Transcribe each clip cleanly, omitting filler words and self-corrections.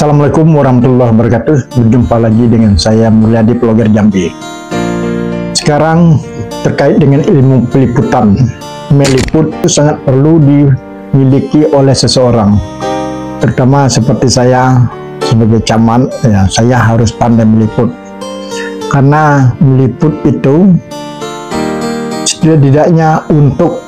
Assalamualaikum warahmatullahi wabarakatuh. Berjumpa lagi dengan saya Mulyadi, vlogger Jambi. Sekarang terkait dengan ilmu peliputan. Meliput itu sangat perlu dimiliki oleh seseorang, terutama seperti saya sebagai camat. Ya, saya harus pandai meliput, karena meliput itu setidaknya untuk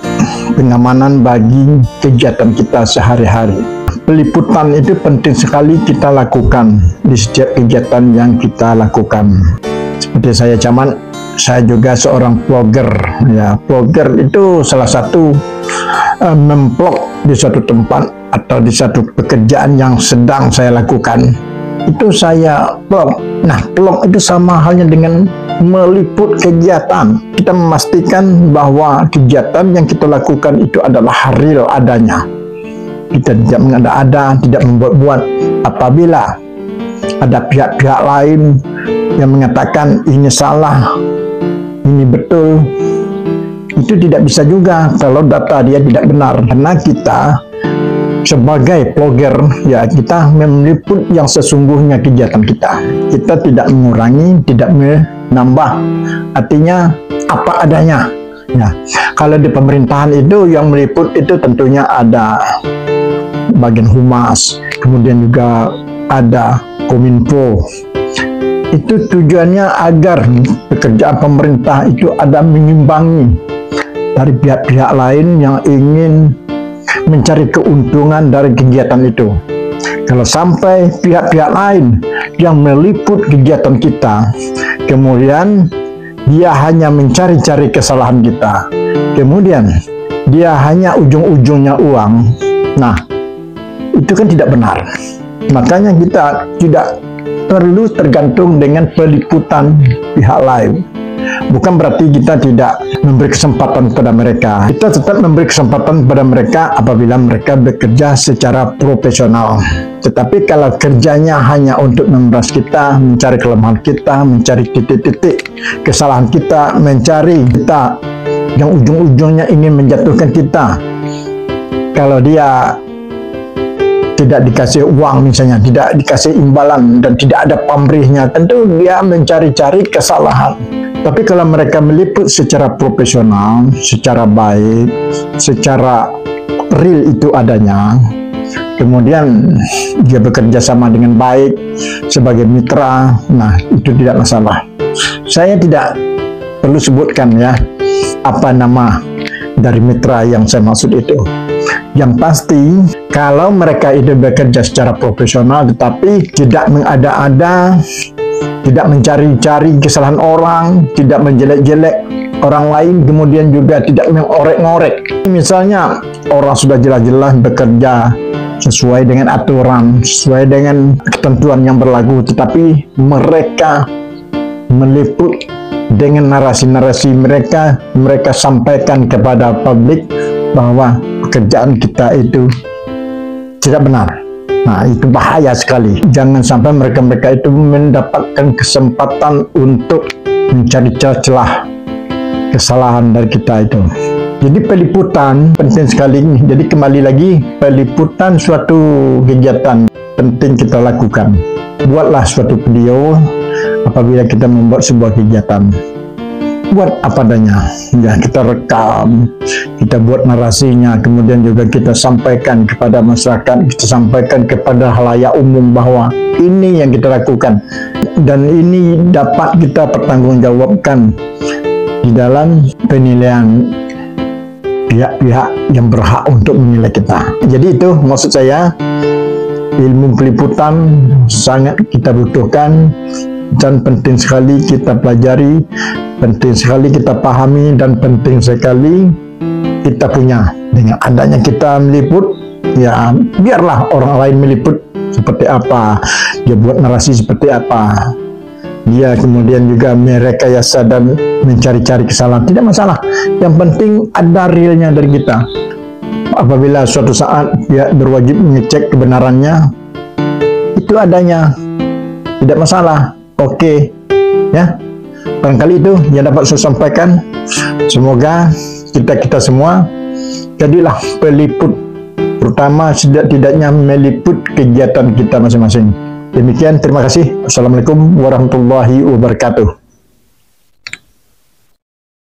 pengamanan bagi kegiatan kita sehari-hari. Peliputan itu penting sekali kita lakukan di setiap kegiatan yang kita lakukan. Seperti saya camat, saya juga seorang vlogger. Ya, vlogger itu salah satu memvlog di suatu tempat atau di satu pekerjaan yang sedang saya lakukan. Itu saya vlog. Nah, vlog itu sama halnya dengan meliput kegiatan. Kita memastikan bahwa kegiatan yang kita lakukan itu adalah real adanya. Kita tidak mengada-ada, tidak membuat-buat. Apabila ada pihak-pihak lain yang mengatakan ini salah, ini betul, itu tidak bisa juga kalau data dia tidak benar. Karena kita sebagai vlogger, ya, kita meliput yang sesungguhnya kegiatan kita. Kita tidak mengurangi, tidak menambah. Artinya apa adanya. Ya, kalau di pemerintahan itu yang meliput itu tentunya ada bagian humas, kemudian juga ada Kominfo. Itu tujuannya agar pekerjaan pemerintah itu ada mengimbangi dari pihak-pihak lain yang ingin mencari keuntungan dari kegiatan itu. Kalau sampai pihak-pihak lain yang meliput kegiatan kita, kemudian dia hanya mencari-cari kesalahan kita, kemudian dia hanya ujung-ujungnya uang, nah itu kan tidak benar. Makanya kita tidak perlu tergantung dengan peliputan pihak lain. Bukan berarti kita tidak memberi kesempatan kepada mereka. Kita tetap memberi kesempatan kepada mereka apabila mereka bekerja secara profesional. Tetapi kalau kerjanya hanya untuk memeras kita, mencari kelemahan kita, mencari titik-titik kesalahan kita, mencari kita yang ujung-ujungnya ingin menjatuhkan kita, kalau dia tidak dikasih uang misalnya, tidak dikasih imbalan dan tidak ada pamrihnya, tentu dia mencari-cari kesalahan. Tapi kalau mereka meliput secara profesional, secara baik, secara real itu adanya, kemudian dia bekerja sama dengan baik sebagai mitra, nah itu tidak masalah. Saya tidak perlu sebutkan ya apa nama dari mitra yang saya maksud itu. Yang pasti, kalau mereka itu bekerja secara profesional tetapi tidak mengada-ada, tidak mencari-cari kesalahan orang, tidak menjelek-jelek orang lain, kemudian juga tidak mengorek-ngorek. Misalnya, orang sudah jelas-jelas bekerja sesuai dengan aturan, sesuai dengan ketentuan yang berlaku, tetapi mereka meliput dengan narasi-narasi mereka sampaikan kepada publik bahwa pekerjaan kita itu tidak benar. Nah, itu bahaya sekali. Jangan sampai mereka-mereka itu mendapatkan kesempatan untuk mencari celah kesalahan dari kita itu. Jadi peliputan penting sekali. Jadi kembali lagi, peliputan suatu kegiatan penting kita lakukan. Buatlah suatu video apabila kita membuat sebuah kegiatan. Buat apa adanya, ya, kita rekam, kita buat narasinya, kemudian juga kita sampaikan kepada masyarakat, kita sampaikan kepada halayak umum bahwa ini yang kita lakukan dan ini dapat kita pertanggungjawabkan di dalam penilaian pihak-pihak yang berhak untuk menilai kita. Jadi itu maksud saya, ilmu peliputan sangat kita butuhkan dan penting sekali kita pelajari, penting sekali kita pahami, dan penting sekali kita punya. Dengan adanya kita meliput, ya biarlah orang lain meliput seperti apa, dia buat narasi seperti apa, dia kemudian juga merekayasa dan mencari-cari kesalahan, tidak masalah. Yang penting ada realnya dari kita. Apabila suatu saat dia berwajib mengecek kebenarannya, itu adanya, tidak masalah. Oke, ya, barangkali itu yang dapat saya sampaikan. Semoga kita semua jadilah peliput, terutama setidak-tidaknya meliput kegiatan kita masing-masing. Demikian, terima kasih. Assalamualaikum warahmatullahi wabarakatuh.